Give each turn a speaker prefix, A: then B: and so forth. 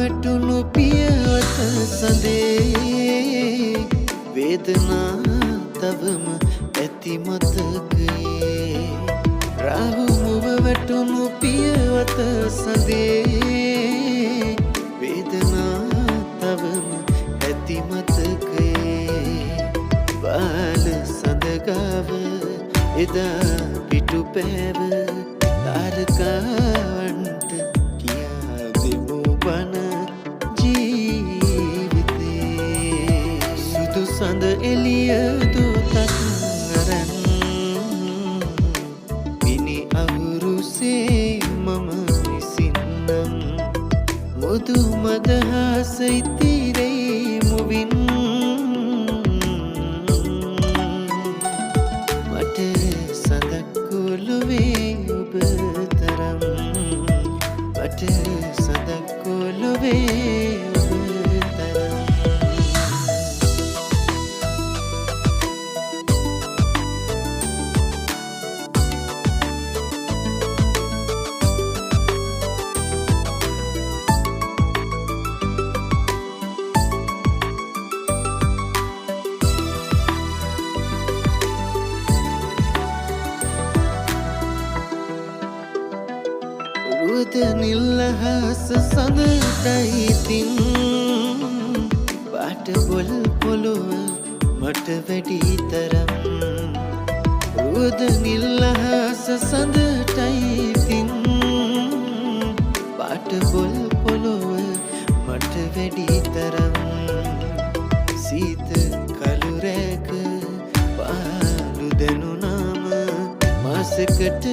A: වැටුණු පියවත සඳේ වේදනා තවම ඇති මතකයේ රාහුමුව වැටුණු පියවත සඳේ වේදනා තවම ඇති මතකයේ බාල සඳගාව එදා පිටු පෑව තාරකාවන්ට කියා දෙමු බන ජීවිතේ සුදු සඳ එළිය දොතක් අරන් මිනි අහුරුසේ මම විසින්නම් මුදු මදහස ඉතිරේ මුවින් මට සඳක් කොළුවේ ඔබ තරම් මට සඳක් කොළුවේ ඔබ තරම් රුවද නිල්ලහස සඳටයි තින් පාට බොල් පොළොව මට වැඩි තරම් රුවද නිල්ලහස සඳටයි තින් පාට බොල් පොළොව මට වැඩි තරම් සීත කළු රැක පාලු දැනුනාම මාසකට